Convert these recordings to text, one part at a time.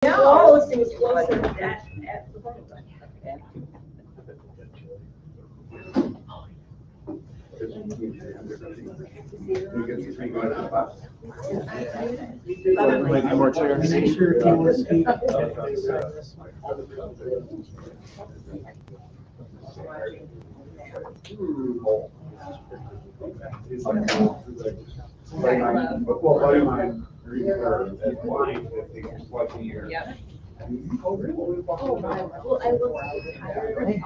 Yeah, all those things closer to that at the point. Might be more chairs. Make sure if you want to speak. Yep. Well, I looked higher.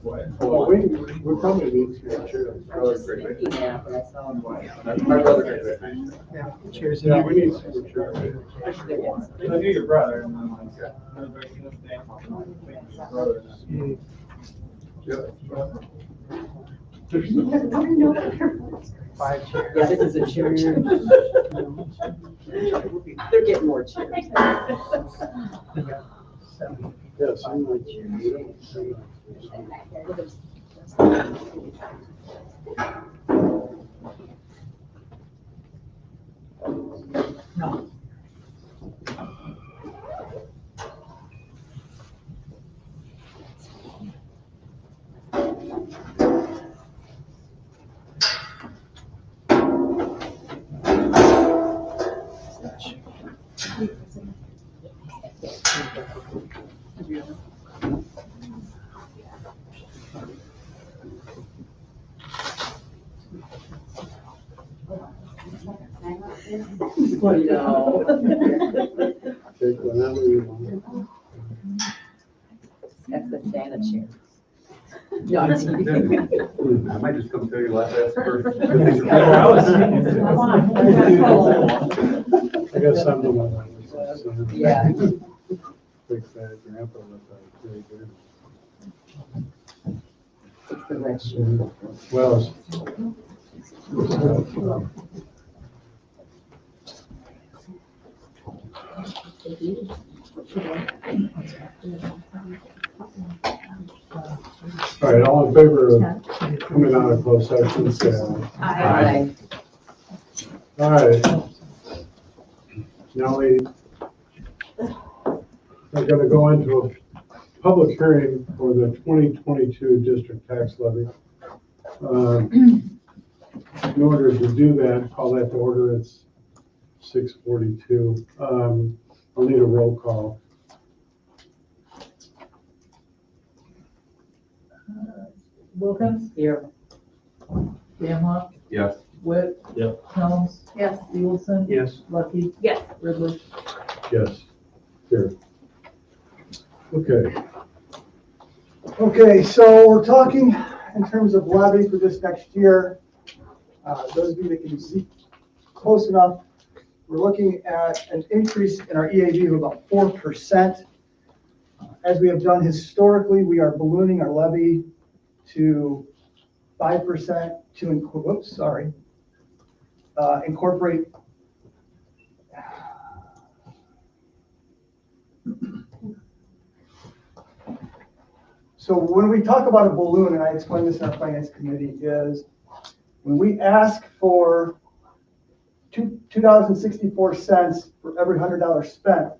Well, we probably need to. Yeah, but I saw him. My brother graduated. Yeah, cheers. Yeah, we need some chairs. I knew your brother, and then like, everybody can stand up and think your brother. Yep. Five chairs. Yeah, this is a chair. They're getting more chairs. We got 7. Yes, I'm like. No. No. Take whatever you want. That's the Santa chair. No, I'm teasing. I might just come tell you last first. I got something on that. Yeah. Big fat grandpa with a very good. It's the red shirt. Well. All right, all in favor of coming out of closed session, say aye. Aye. All right. Now we're going to go into a public hearing for the 2022 district tax levy. In order to do that, call that to order. It's 6:42. I'll need a roll call. Wilkins, Here. Gamma, Yes. Witt. Yep. Helms, Yes. Stevenson. Yes. Lucky, Yes. Ridley. Yes. Here. Okay. Okay, so we're talking in terms of levy for this next year. Those of you that can see close enough, we're looking at an increase in our EAV of about 4%. As we have done historically, we are ballooning our levy to 5% to incorporate. So when we talk about a balloon, and I explained this in our finance committee, is when we ask for $2.64 for every $100 spent,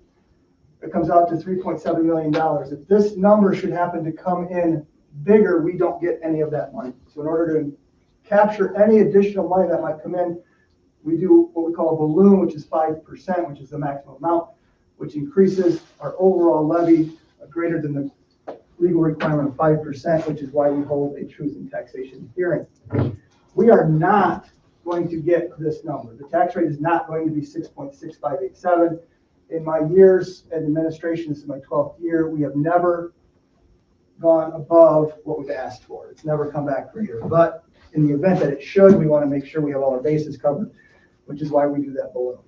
it comes out to $3.7 million. If this number should happen to come in bigger, we don't get any of that money. So in order to capture any additional money that might come in, we do what we call a balloon, which is 5%, which is the maximum amount, which increases our overall levy greater than the legal requirement of 5%, which is why we hold a truth in taxation hearing. We are not going to get this number. The tax rate is not going to be 6.6587. In my years in administration, this is my 12th year, we have never gone above what we've asked for. It's never come back greater. But in the event that it should, we want to make sure we have all our bases covered, which is why we do that balloon.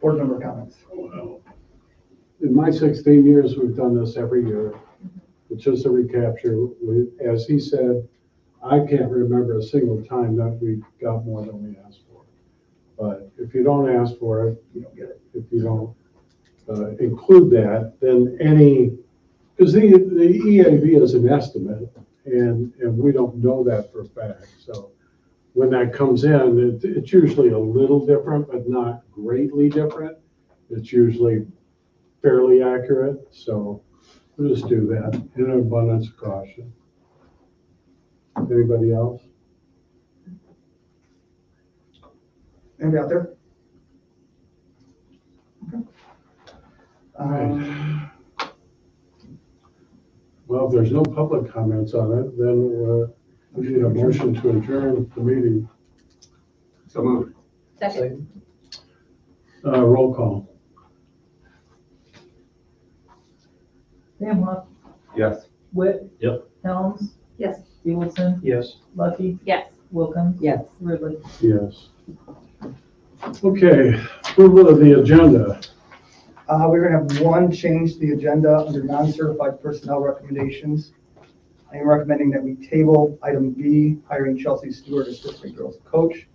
Board member comments. In my 16 years, we've done this every year. It's just a recapture. As he said, I can't remember a single time that we got more than we asked for. But if you don't ask for it, You don't get it. if you don't include that, then because the EAV is an estimate, and we don't know that for a fact. So when that comes in, it's usually a little different, but not greatly different. It's usually fairly accurate, so we'll just do that in an abundance of caution. Anybody else? Anybody out there? Well, if there's no public comments on it, then we need a motion to adjourn the meeting. So moved. Second. Roll call. Sam Huff, Yes. Witt. Yep. Helms, Yes. Stevenson, Yes. Lucky, Yes. Wilkins. Yes. Ridley. Yes. Okay, approval of the agenda. We're gonna have one change to the agenda under non-certified personnel recommendations. I am recommending that we table item B, hiring Chelsea Stewart as fifth grade girls coach.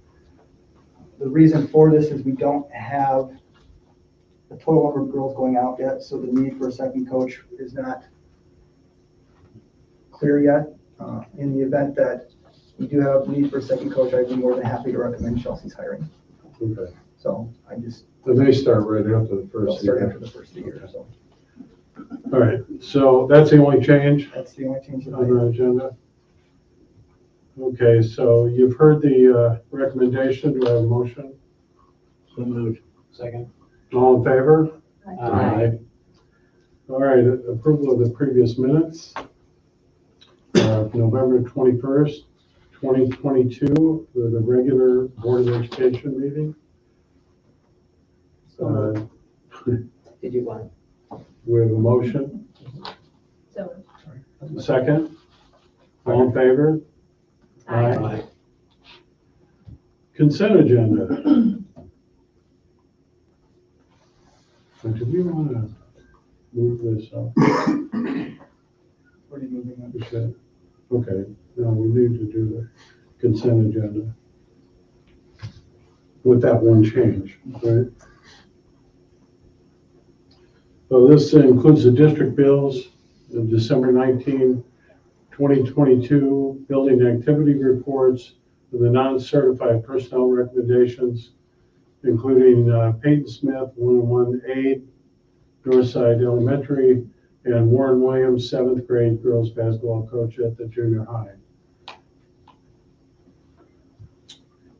The reason for this is we don't have the total number of girls going out yet, so the need for a second coach is not clear yet. In the event that we do have need for a second coach, I'd be more than happy to recommend Chelsea's hiring. Okay, So I just, and they start right after the I'll first start year. after the first year, so All right, so that's the only change that's the only change that I on the agenda? Okay, so you've heard the recommendation. Do I have a motion? So moved. Second. All in favor? Aye. All right, approval of the previous minutes. November 21st, 2022, the regular Board of Education meeting. Uh, Did you want? We have a motion. So. Second? All in favor? Aye. Consent agenda. So do we want to move this up? What are you moving on? We should. Okay, no, we need to do the consent agenda. With that one change, right? So this includes the district bills of December 19, 2022, building activity reports, and the non-certified personnel recommendations, including Peyton Smith, 101 aide, Northside Elementary, and Warren Williams, 7th grade girls basketball coach at the junior high.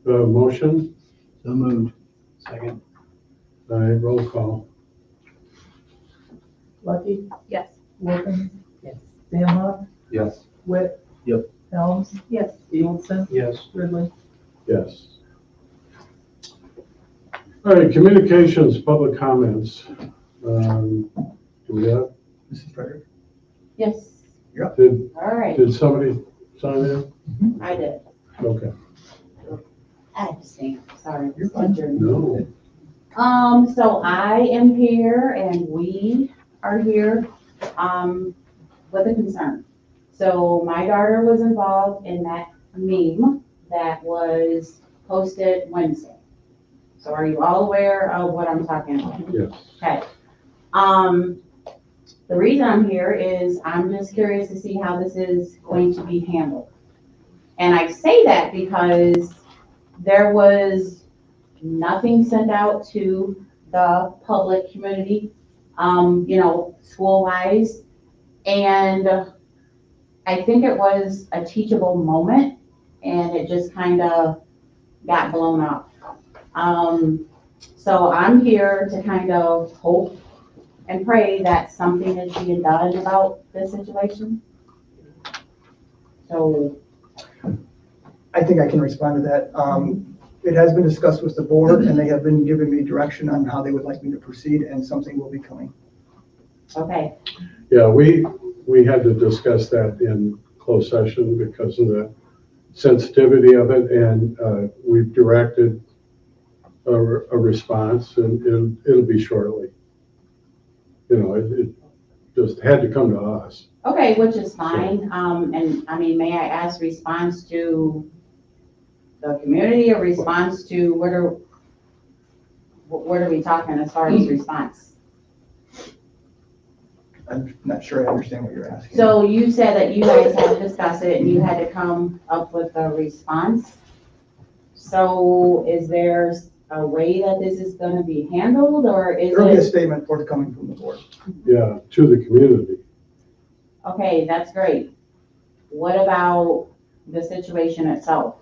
Motion? So moved. Second. All right, roll call. Lucky, Yes. Wilkins, Yes. Sam Huff, Yes. Witt. Yep. Helms, Yes. Stevenson, Yes. Ridley. Yes. All right, communications, public comments. Do we have, Mrs. Frederick? Yes, did all right, somebody sign in? I did. Okay. I had to stand, sorry. You're fine. No. So I am here and we are here, with a concern. So my daughter was involved in that meme that was posted Wednesday. So are you all aware of what I'm talking about? Yes. Okay. The reason I'm here is I'm just curious to see how this is going to be handled. And I say that because there was nothing sent out to the public community, school-wise. And I think it was a teachable moment and it just kind of got blown up. So I'm here to kind of hope and pray that something is being done about this situation. So, I think I can respond to that. It has been discussed with the board and they have been giving me direction on how they would like me to proceed and something will be coming. okay, Yeah, we had to discuss that in closed session because of the sensitivity of it, and we've directed a response, and it'll be shortly. It just had to come to us. okay, which is fine. And I mean, may I ask response to the community, a response to what are we talking as far as response? I'm not sure I understand what you're asking. So you said that you guys had to discuss it and you had to come up with a response. So is there a way that this is gonna be handled, or is There'll be a it, statement forthcoming from the board. Yeah, to the community. okay, that's great. What about the situation itself?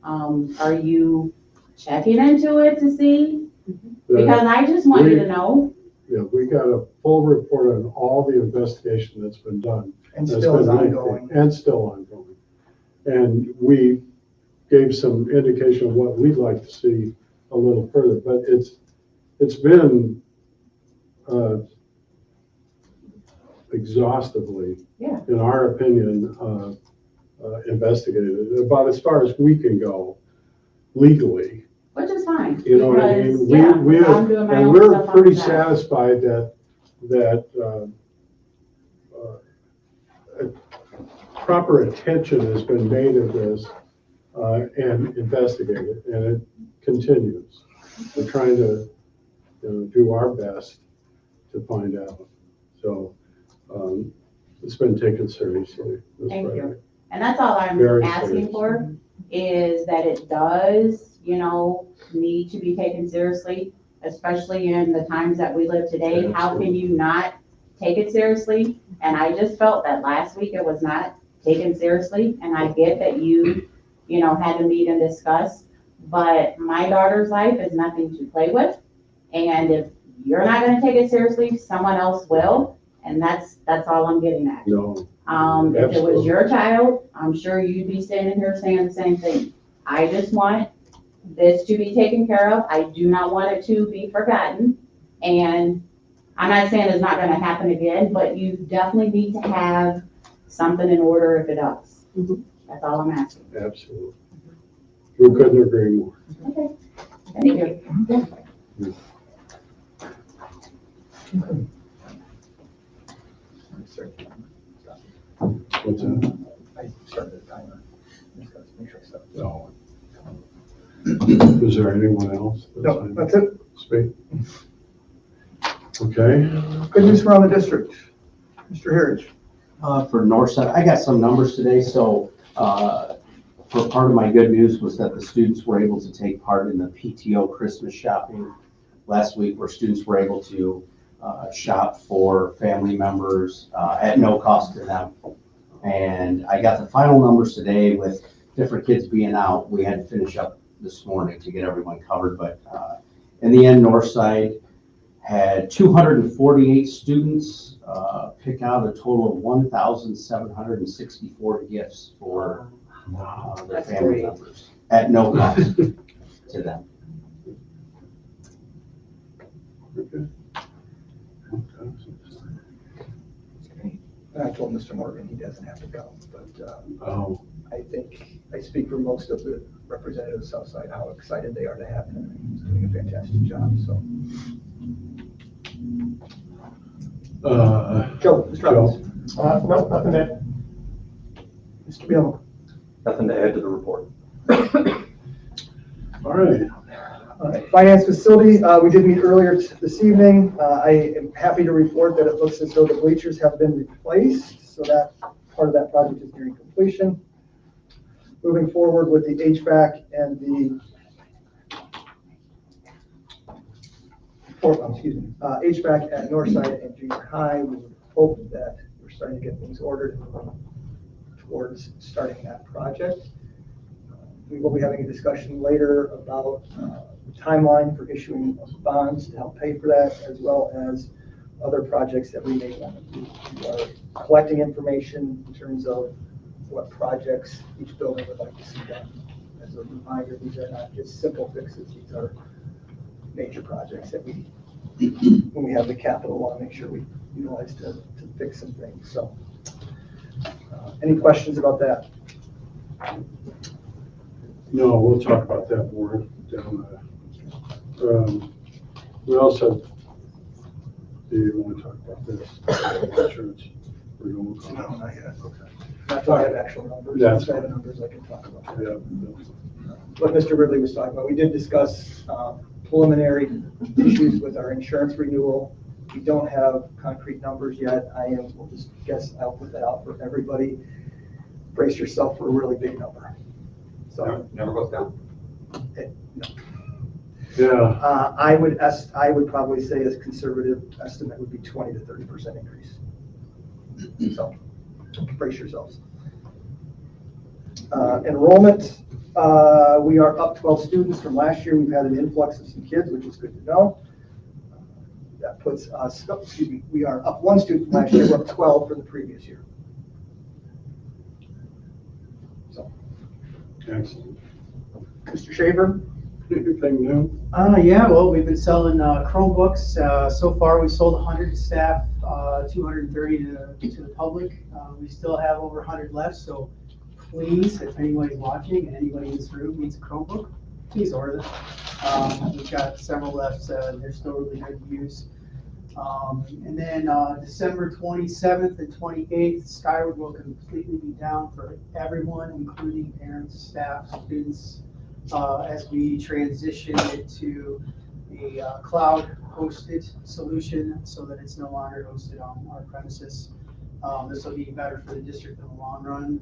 Are you checking into it to see? Because I just want you to know. Yeah, we got a full report on all the investigation that's been done. And That's still is been ongoing. And still ongoing. And we gave some indication of what we'd like to see a little further, but it's been exhaustively, Yeah. in our opinion, investigated, about as far as we can go legally. Which is fine. You know what I because, mean? yeah, We I'm doing my and own we're stuff on pretty the side. satisfied that proper attention has been made of this and investigated, and it continues. We're trying to, do our best to find out. So it's been taken seriously. this Thank you. project. And that's all I'm Very asking serious. for, is that it does, need to be taken seriously, especially in the times that we live today. How can you not take it seriously? And I just felt that last week it was not taken seriously, and I get that you had to meet and discuss, but my daughter's life is nothing to play with. And if you're not gonna take it seriously, someone else will, and that's all I'm getting at. No. If it was Absolutely. your child, I'm sure you'd be standing here saying the same thing. I just want this to be taken care of. I do not want it to be forgotten. And I'm not saying it's not gonna happen again, but you definitely need to have something in order if it does. That's all I'm asking. Absolutely. We couldn't agree more. Okay. Thank you. What's that? I started the timer. Just gotta make sure I stop. No. Is there anyone else? No, that's it. Speak. Okay. Good news from around the district. Mr. Harridge. For Northside, I got some numbers today, so, for part of my good news was that the students were able to take part in the PTO Christmas shopping last week, where students were able to, shop for family members, at no cost to them. And I got the final numbers today with different kids being out. We had to finish up this morning to get everyone covered, but, in the end, Northside had 248 students pick out a total of 1,764 gifts for their That's family great. members at no cost to them. Okay. And I told Mr. Morgan he doesn't have to go, but Oh, I think I speak for most of the representatives of Southside, how excited they are to have him. He's doing a fantastic job, so. Joe, Mr. Robbins. No, nothing to Mr. Bielma. Nothing to add to the report. all right. All right, Finance Facility, we did meet earlier this evening. I am happy to report that it looks as though the bleachers have been replaced, so that part of that project is nearing completion. Moving forward with the HVAC and the HVAC at Northside and Junior High, we hope that we're starting to get things ordered towards starting that project. We will be having a discussion later about the timeline for issuing of bonds to help pay for that, as well as other projects that we may want to do. We are collecting information in terms of what projects each building would like to see done. As a reminder, these are not just simple fixes, these are major projects that we, when we have the capital, want to make sure we utilize to fix some things. So, any questions about that? No, we'll talk about that more down there. We also, do you want to talk about this? Insurance renewal? No, not yet. Okay. Not till I have actual numbers. That's Once I have the numbers, I can talk about that. Yeah. What Mr. Ridley was talking about, we did discuss preliminary issues with our insurance renewal. We don't have concrete numbers yet. We'll just guess, I'll put that out for everybody. Brace yourself for a really big number. So, Never goes down. Yeah, I would probably say a conservative estimate would be 20 to 30% increase. So, brace yourselves. Enrollment, we are up 12 students from last year. We've had an influx of some kids, which is good to know. That puts us, we are up 1 student from last year, we're up 12 from the previous year. So, excellent. Mr. Shaver? Anything new? Yeah, well, we've been selling Chromebooks. So far, we've sold 100 to staff, 230 to the public. We still have over 100 left, so please, if anybody's watching and anybody in this room needs a Chromebook, please order them. We've got several left, they're still really good to use. And then December 27th and 28th, Skyward will completely be down for everyone, including parents, staff, students, as we transition it to a cloud-hosted solution so that it's no longer hosted on our premises. This will be better for the district in the long run,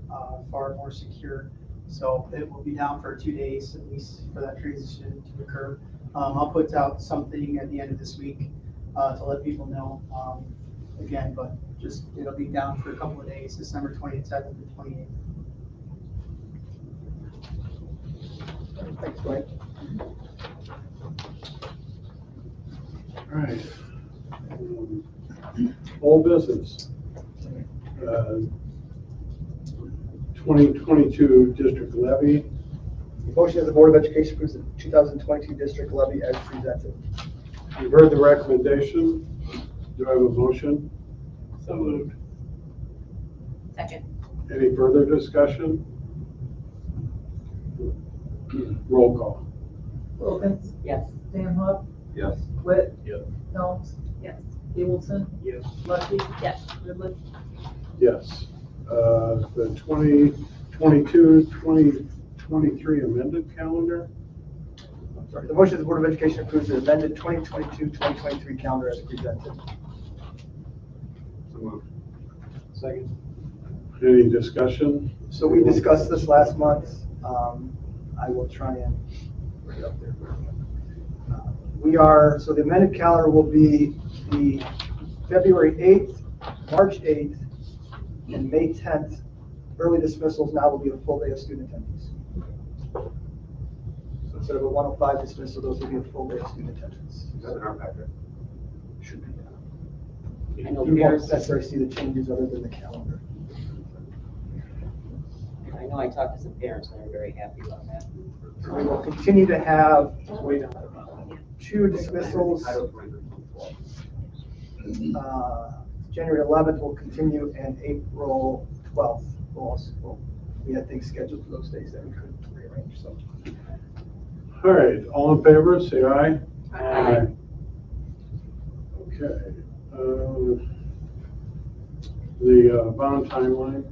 far more secure. So it will be down for 2 days at least for that transition to occur. I'll put out something at the end of this week to let people know again, but just it'll be down for a couple of days, December 27th and 28th. Thanks, Dwight. All right. Old business. 2022 district levy. The motion of the Board of Education approves the 2022 district levy as presented. You've heard the recommendation. Do I have a motion? So moved. Second. Any further discussion? Roll call. Wilkins, Yes. Sam Huff, Yes. Whit. Yep. Helms, Yes. Abelson, Yes. Lefty, Yes. Ridley. Yes. The 2022-2023 amended calendar. Sorry, the motion of the Board of Education approves the amended 2022-2023 calendar as presented. So moved. Second. Any discussion? So we discussed this last month. I will try and bring it up there. So the amended calendar will be the February 8th, March 8th, and May 10th. Early dismissals now will be a full day of student attendance. So instead of a 105 dismissal, those will be a full day of student attendance. Is that in our packet? Should be. I know You won't parents, necessarily see the changes other than the calendar. I know I talked to some parents and they're very happy about that. So we will continue to have 2 dismissals. January 11th will continue, and April 12th we had things scheduled for those days that we couldn't rearrange, so. All right, all in favor, say aye. Aye. Okay. The bond timeline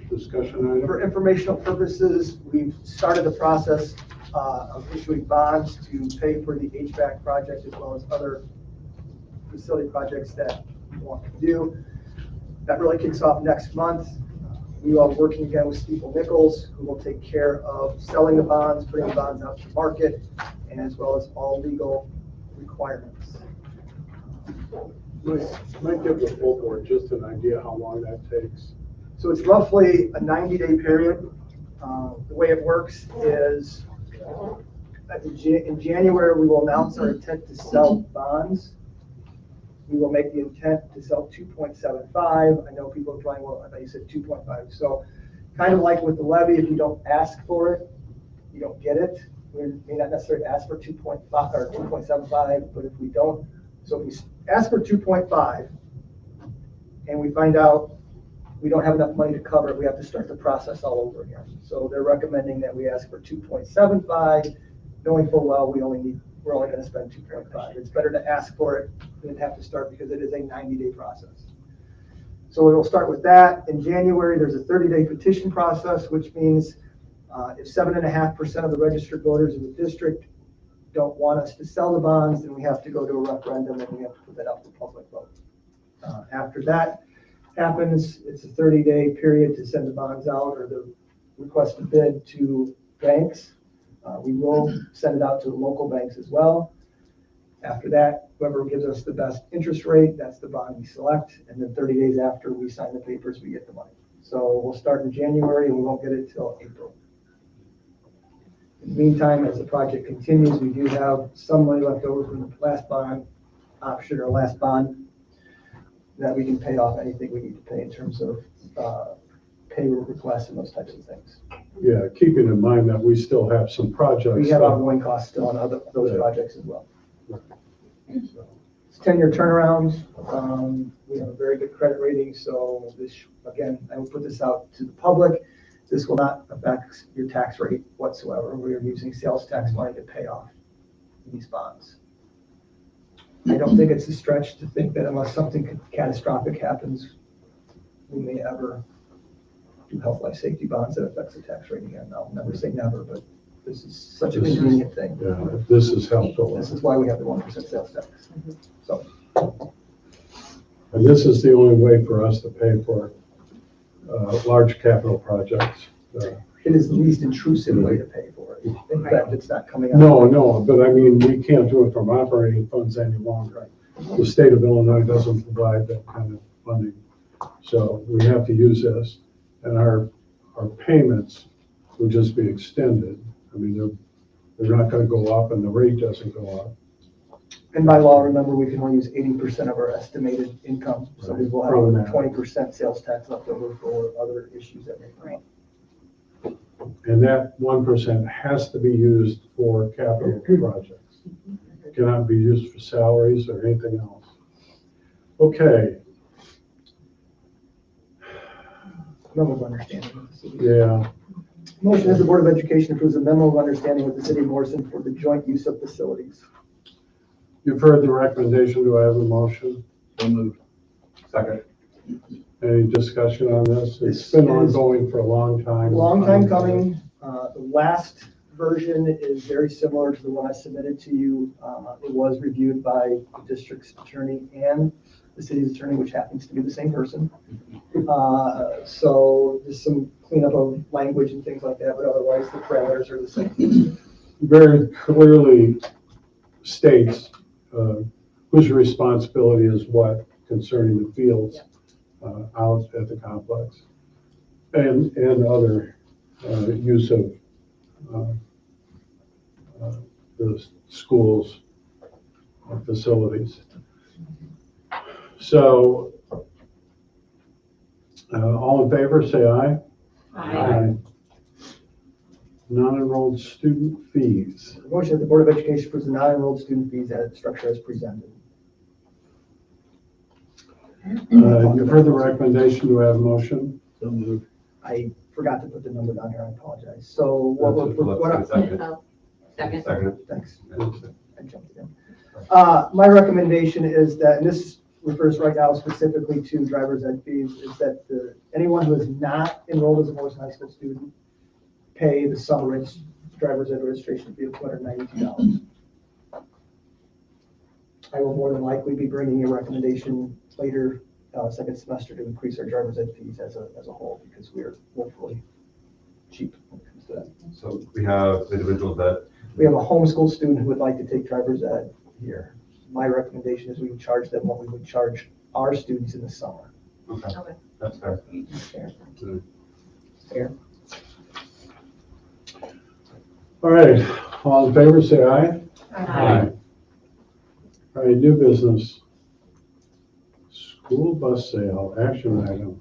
discussion item. For informational purposes, we've started the process of issuing bonds to pay for the HVAC project as well as other facility projects that we want to do. That really kicks off next month. We are working again with Stifel Nichols, who will take care of selling the bonds, putting the bonds out to market, and as well as all legal requirements. Might give the full board just an idea how long that takes. So it's roughly a 90-day period. The way it works is in January, we will announce our intent to sell bonds. We will make the intent to sell 2.75. I know people are probably, well, I thought you said 2.5. So kind of like with the levy, if you don't ask for it, you don't get it. We may not necessarily ask for 2.5 or 2.75, but if we don't, so if we ask for 2.5 and we find out we don't have enough money to cover it, we have to start the process all over again. So they're recommending that we ask for 2.75, knowing full well we're only going to spend 2.5. It's better to ask for it than have to start because it is a 90-day process. So we will start with that. In January, there's a 30-day petition process, which means if 7.5% of the registered voters in the district don't want us to sell the bonds, then we have to go to a referendum and we have to put that out for public vote. After that happens, it's a 30-day period to send the bonds out or the request to bid to banks. We will send it out to the local banks as well. After that, whoever gives us the best interest rate, that's the bond we select. And then 30 days after we sign the papers, we get the money. So we'll start in January and we won't get it till April. In the meantime, as the project continues, we do have some money left over from the last bond option or last bond that we can pay off anything we need to pay in terms of payroll requests and those types of things. Yeah, keeping in mind that we still have some projects. We have ongoing costs still on those projects as well. It's 10-year turnaround. We have a very good credit rating, so this, again, I will put this out to the public. This will not affect your tax rate whatsoever. We are using sales tax money to pay off these bonds. I don't think it's a stretch to think that unless something catastrophic happens, we may ever do health life safety bonds that affects the tax rate again. I'll never say never, but this is such a convenient thing. Yeah, this is helpful. This is why we have the 1% sales tax. So, And this is the only way for us to pay for large capital projects. it is the least intrusive way to pay for it. In fact, it's not coming out. No, but I mean, we can't do it from operating funds any longer. The state of Illinois doesn't provide that kind of funding. So we have to use this, and our payments will just be extended. I mean, they're not gonna go up and the rate doesn't go up. And by law, remember, we can only use 80% of our estimated income. So we will From have that. 20% sales tax left over for other issues that may come up. And that 1% has to be used for capital projects. It cannot be used for salaries or anything else. Okay, Memo of understanding with the city. yeah, Motion is the Board of Education approves a memo of understanding with the city of Morrison for the joint use of facilities. you've heard the recommendation. Do I have a motion? So moved. Second. Any discussion on this? It's This been is ongoing for a long time. Long time coming. The last version is very similar to the one I submitted to you. It was reviewed by the district's attorney and the city's attorney, which happens to be the same person. So there's some cleanup of language and things like that, but otherwise the parameters are the same. Very clearly states whose responsibility is what concerning the fields out at the complex and other use of the schools facilities. So all in favor, say aye. Aye. Non-enrolled student fees. The motion that the Board of Education approves the non-enrolled student fees as structure as presented. You've heard the recommendation. Do I have a motion? So moved. I forgot to put the number down here, I apologize. So what Second. thanks. I jumped in. My recommendation is that, and this refers right now specifically to driver's ed fees, is that anyone who is not enrolled as a Morrison High School student pay the summer driver's ed registration fee of $292. I will more than likely be bringing a recommendation later, second semester, to increase our driver's ed fees as a whole, because we are woefully cheap when it comes to that. So we have individuals that, We have a homeschool student who would like to take driver's ed here. My recommendation is we would charge them what we would charge our students in the summer. okay, Okay. that's fair. Fair. All right, all in favor, say aye. Aye. All right, new business. School bus sale, action item.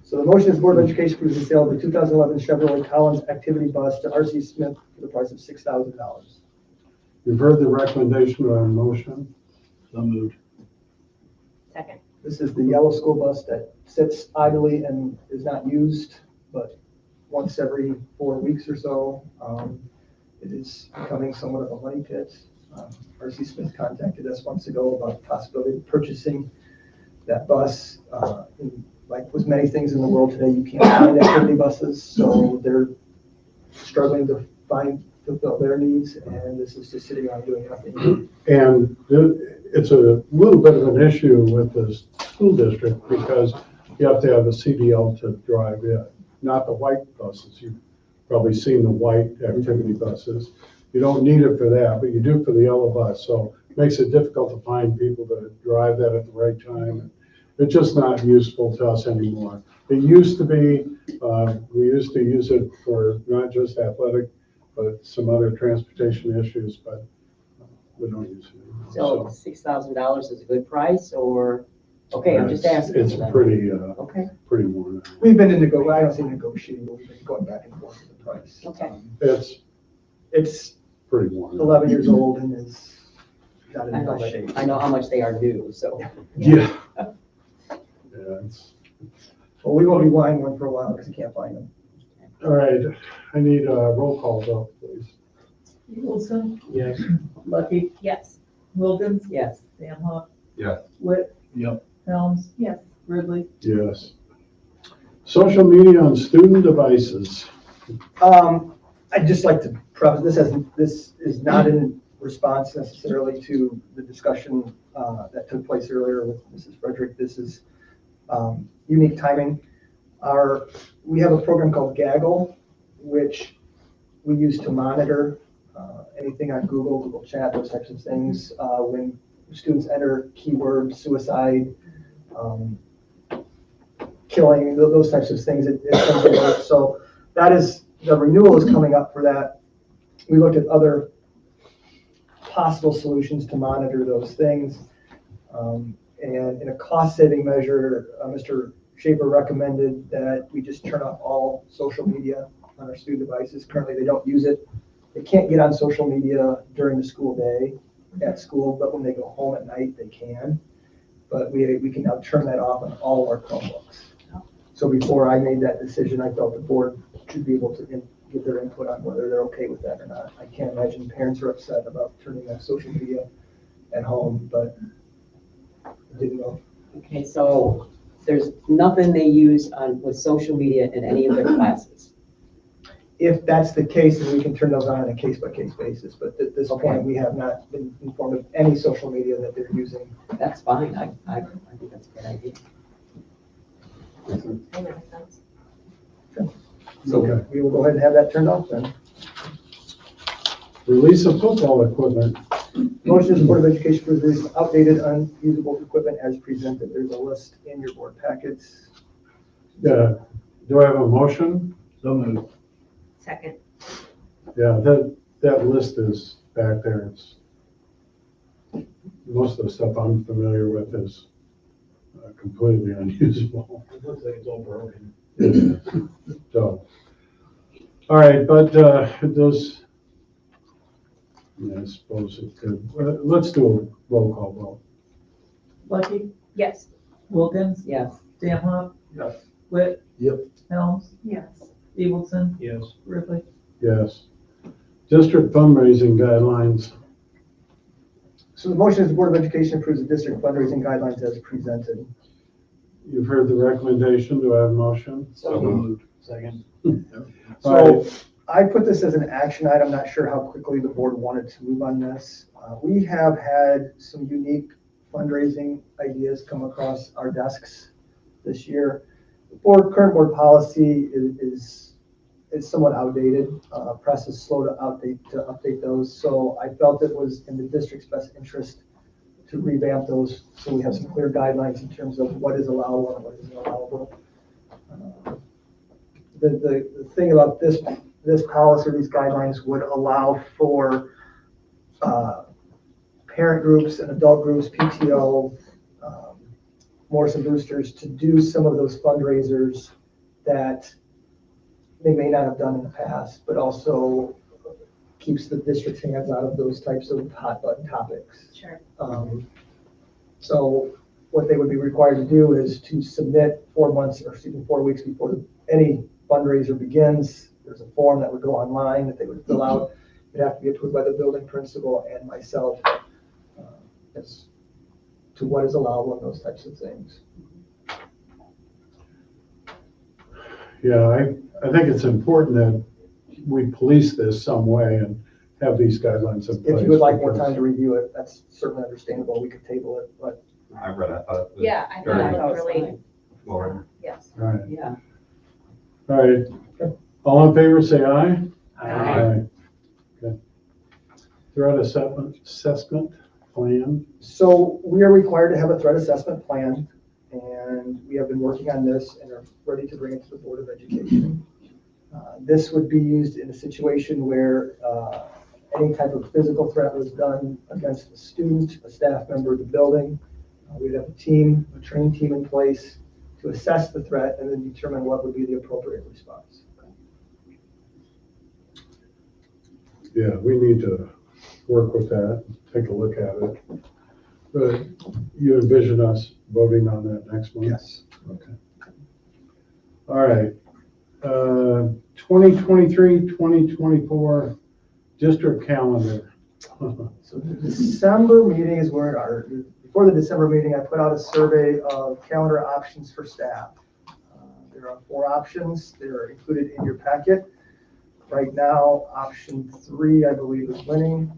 So the motion is the Board of Education approves the sale of the 2011 Chevrolet Collins activity bus to R.C. Smith for the price of $6,000. You've heard the recommendation. Do I have a motion? So moved. Second. This is the yellow school bus that sits idly and is not used, but once every 4 weeks or so. It is becoming somewhat of a money pit. R.C. Smith contacted us months ago about the possibility of purchasing that bus. Like with many things in the world today, you can't find activity buses, so they're struggling to find fulfill their needs, and this is just sitting around doing nothing. And it's a little bit of an issue with the school district because you have to have a CDL to drive in, not the white buses. You've probably seen the white activity buses. You don't need it for that, but you do for the yellow bus. So it makes it difficult to find people to drive that at the right time. It's just not useful to us anymore. It used to be, we used to use it for not just athletic, but some other transportation issues, but we don't use it anymore. So $6,000 is a good price, or, okay, I'm just asking. It's pretty, Okay, pretty worn out. We've been I don't say negotiating, but we've been going back and forth with the price. Okay. It's Pretty worn out. 11 years old and is not in I know, best but shape. I know how much they are due, so. Yeah. Yeah, Well, we won't be buying one for a while because you can't find them. all right, I need a roll call vote, please. Olson, Yes. Lucky, Yes. Wilkins, Yes. Sam Huff. Yes. Whit. Yep. Helms. Yes. Ridley. Yes. Social media on student devices. I'd just like to preface, this is not in response necessarily to the discussion that took place earlier with Mrs. Frederick. This is unique timing. We have a program called Gaggle, which we use to monitor anything on Google Chat, those types of things. When students enter keywords, suicide, killing, those types of things, it comes alert. So that is, the renewal is coming up for that. We looked at other possible solutions to monitor those things. And in a cost-saving measure, Mr. Schaefer recommended that we just turn off all social media on our student devices. Currently, they don't use it. They can't get on social media during the school day at school, but when they go home at night, they can. But we can now turn that off on all of our Chromebooks. So before I made that decision, I felt the board should be able to get their input on whether they're okay with that or not. I can't imagine parents are upset about turning off social media at home, but I didn't know. Okay, so there's nothing they use with social media in any of their classes. If that's the case, then we can turn those on a case-by-case basis. But at this point, we have not been informed of any social media that they're using. That's fine, I think that's a good idea. So Okay. we will go ahead and have that turned off then. Release of football equipment. Motion is Board of Education for the release of outdated, unusable equipment as presented. There's a list in your board packets. Yeah. Do I have a motion? So moved. Second. Yeah, that list is back there. It's, most of the stuff I'm familiar with is completely unusable. It looks like it's all broken. So, all right, but those, yeah, I suppose it could, let's do a roll call vote. Lucky, Yes. Wilkins, Yes. Sam Huff. Yes. Whit. Yep. Helms, Yes. Abelson, Yes. Ridley. Yes. District fundraising guidelines. So the motion is the Board of Education approves the district fundraising guidelines as presented. You've heard the recommendation. Do I have a motion? So moved. Second. All So I put this as an action item, not sure how quickly the board wanted to move on this. We have had some unique fundraising ideas come across our desks this year. The current board policy is somewhat outdated. Press is slow to update those. So I felt it was in the district's best interest to revamp those so we have some clear guidelines in terms of what is allowable and what isn't allowable. The thing about this policy, these guidelines would allow for parent groups and adult groups, PTO, Morrison Boosters to do some of those fundraisers that they may not have done in the past, but also keeps the district's hands out of those types of hot button topics. Sure. So what they would be required to do is to submit 4 weeks before any fundraiser begins. There's a form that would go online that they would fill out. It'd have to be approved by the building principal and myself as to what is allowable in those types of things. Yeah, I think it's important that we police this some way and have these guidelines in place. If you would like more because- time to review it, that's certainly understandable. We could table it, but I read, I thought. Yeah, I thought Very it That looked was really, fine. well written. yes. All right, Yeah. all right. All in favor, say aye. Aye. Okay. Threat assessment plan. so we are required to have a threat assessment plan, and we have been working on this and are ready to bring it to the Board of Education. This would be used in a situation where any type of physical threat was done against a student, a staff member of the building. We'd have a team, a trained team in place to assess the threat and then determine what would be the appropriate response. Yeah, we need to work with that, take a look at it. But you envision us voting on that next month? Yes. Okay. All right. 2023, 2024 district calendar. So the December meeting is where before the December meeting, I put out a survey of calendar options for staff. There are 4 options. They're included in your packet. Right now, option 3, I believe, is winning.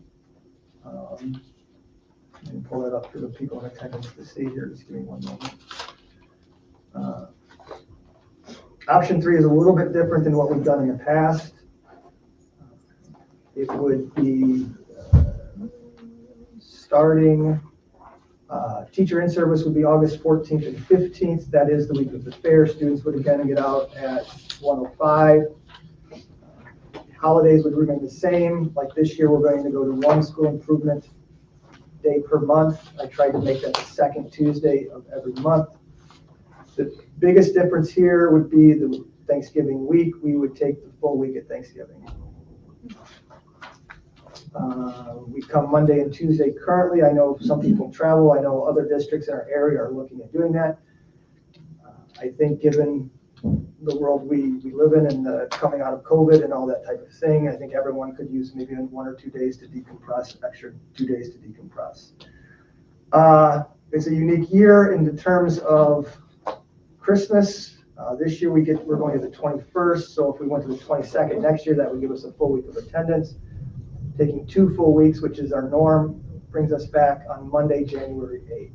And pull it up for the people in attendance to see here. Just give me one moment. Option 3 is a little bit different than what we've done in the past. It would be starting, teacher in service would be August 14th and 15th. That is the week of the fair. Students would again get out at 1:05. Holidays would remain the same. Like this year, we're going to go to 1 school improvement day per month. I tried to make that the second Tuesday of every month. The biggest difference here would be the Thanksgiving week. We would take the full week at Thanksgiving. We come Monday and Tuesday currently. I know some people travel. I know other districts in our area are looking at doing that. I think given the world we live in and the coming out of COVID and all that type of thing, I think everyone could use maybe 1 or 2 days to decompress, extra 2 days to decompress. It's a unique year in the terms of Christmas. This year we're going to the 21st, so if we went to the 22nd next year, that would give us a full week of attendance. Taking 2 full weeks, which is our norm, brings us back on Monday, January 8th.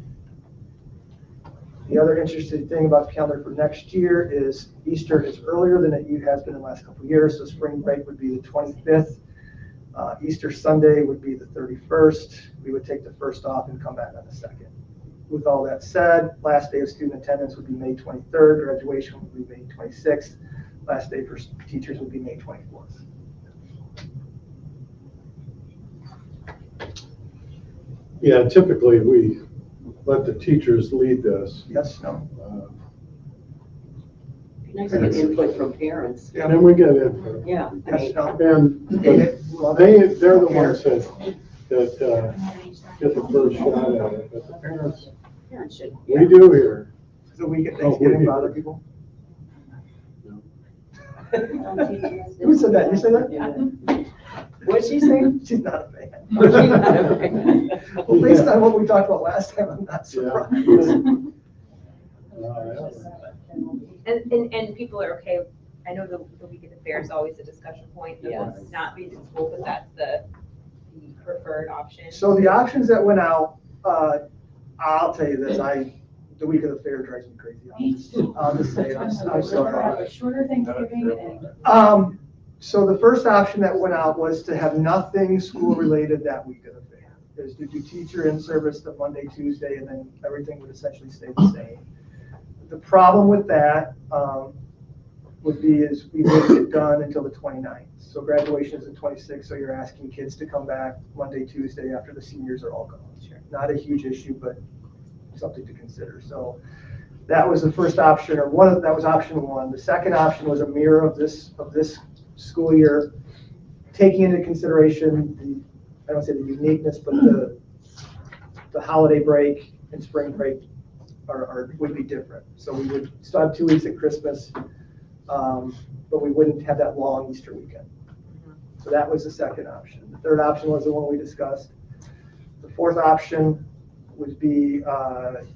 The other interesting thing about the calendar for next year is Easter is earlier than it has been in the last couple of years, so spring break would be the 25th. Easter Sunday would be the 31st. We would take the 1st off and come back on the 2nd. With all that said, last day of student attendance would be May 23rd, graduation would be May 26th, last day for teachers would be May 24th. Yeah, typically we let the teachers lead this. Yes, no? Nice to get input from parents. And we get input. Yeah. I Yes, mean, no? And they're the ones that get the first shot at it, but the parents, Parents should. we do here. The week at Oh, Thanksgiving we- bother people? Who said that? You said that? What'd she say? She's not a fan. Oh, she's not a fan. Well, based on what we talked about last time, I'm not surprised. And people are okay, I know the week of the fair is always a discussion point, that Yes. will not be in school, but that's the preferred option. So the options that went out, I'll tell you this, the week of the fair drives me crazy. I'll just say it, I'm sorry. Shorter Thanksgiving and. So the first option that went out was to have nothing school-related that week of the fair. Is to do teacher in service the Monday, Tuesday, and then everything would essentially stay the same. The problem with that would be is we wouldn't get done until the 29th. So graduation is the 26th, so you're asking kids to come back Monday, Tuesday after the seniors are all gone. Not a huge issue, but something to consider. So that was the first option, or that was option 1. The second option was a mirror of this school year, taking into consideration I don't say the uniqueness, but the holiday break and spring break would be different. So we would still have 2 weeks at Christmas, but we wouldn't have that long Easter weekend. So that was the second option. The third option was the one we discussed. The fourth option would be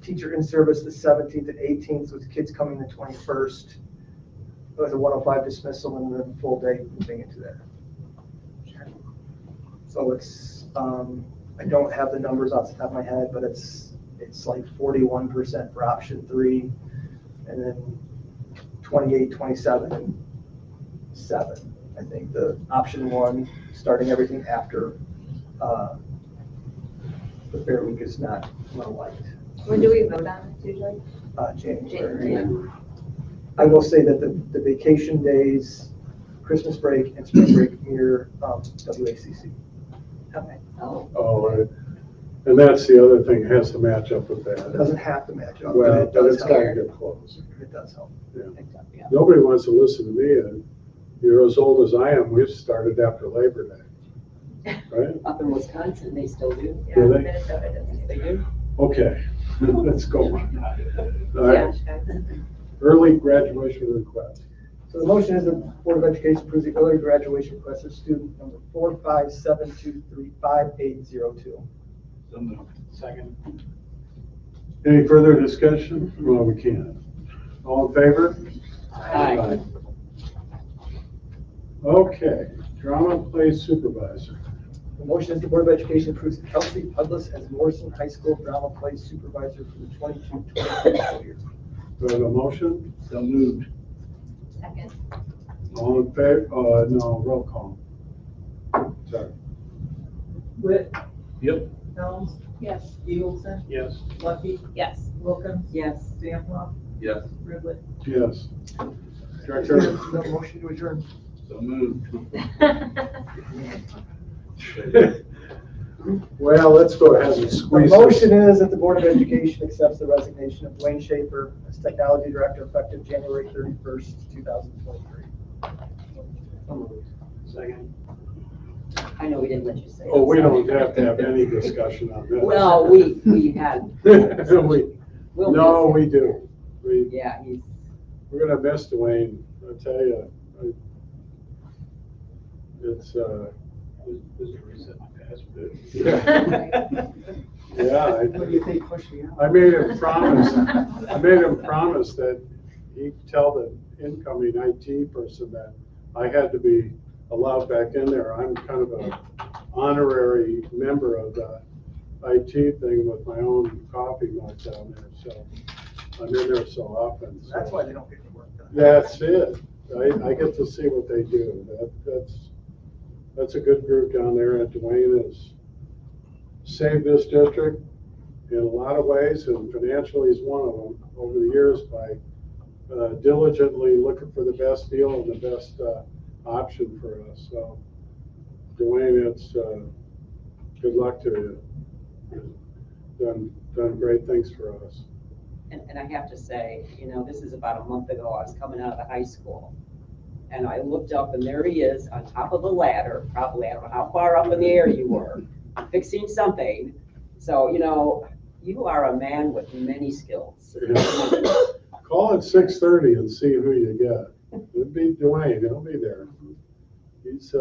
teacher in service the 17th and 18th, with kids coming the 21st. with a 105 dismissal and then full day moving into there. So it's, I don't have the numbers off the top of my head, but it's like 41% for option 3, and then 28, 27, and 7. I think the option 1, starting everything after the fair week is not well liked. When do we vote on it usually? January. I will say that the vacation days, Christmas break and spring break mirror WACC. Okay. Oh. Oh, right. And that's the other thing, it has to match up with It that. doesn't have to match up, Well, but but it it's does gotta help. get close. It does help. Yeah. Nobody wants to listen to me, and you're as old as I am, we started after Labor Day, right? Up in Wisconsin, they still do. Yeah, Do they? Minnesota does. They do? Okay, let's go on. All right, Yeah. early graduation request. So the motion is the Board of Education approves the early graduation request of student number 457235802. So moved. Second. Any further discussion? Well, we can't. All in favor? Aye. Okay, drama play supervisor. The motion is the Board of Education approves Kelsey Pudlis as Morrison High School drama play supervisor for the 22-23 school year. Do I have a motion? So moved. Second. All in favor? No, roll call. Sorry. Whit, Yep. Helms, Yes. Eagleson, Yes. Lucky, Yes. Wilkins, Yes. Stanhoff, Yes. Ridley. Yes. Is Director? there a motion to adjourn? So moved. Well, let's go ahead and The squeeze this. motion is that the Board of Education accepts the resignation of Dwayne Schaefer as Technology Director effective January 31st, 2023. Second. I know we didn't let you say. Oh, we that, don't sorry. have to have any discussion on this. Well, we had. We'll No, miss we him. do. Yeah, he's, We're gonna miss Dwayne, I tell you. It's, Just to reset my password. yeah, What do you think pushed me out? I made him promise that he'd tell the incoming IT person that I had to be allowed back in there. I'm kind of a honorary member of the IT thing with my own coffee mug down there, so I'm in there so often. so- That's why they don't get the work done. That's it. I get to see what they do. That's a good group down there, and Dwayne has saved this district in a lot of ways, and financially is one of them over the years by diligently looking for the best deal and the best option for us. So Dwayne, it's good luck to you. You've done great things for us. and I have to say, this is about a month ago, I was coming out of the high school. And I looked up and there he is on top of the ladder, probably, I don't know how far up in the air you were, fixing something. So, you are a man with many skills. Call at 6:30 and see who you get. It'd be Dwayne, he'll be there. He's,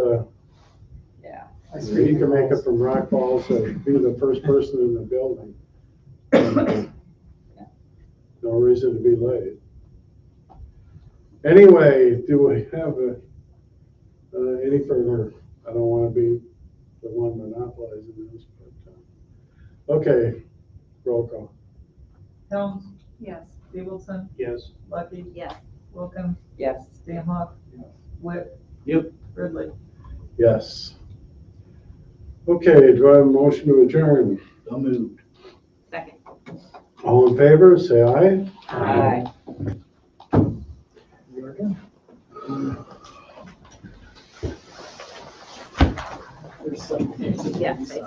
Yeah. he can make it from Rock Falls to be the first person in the building. No reason to be late. Anyway, do we have any further? I don't want to be the one monopolizing this, but, okay, roll call. Helms, Yes. Eagleson, Yes. Lucky, Yes. Wilkins, Yes. Stanhoff, Whit. Yep. Ridley. Yes. Okay, do I have a motion to adjourn? So moved. Second. All in favor, say aye. Aye. You're again. There's some. Yes.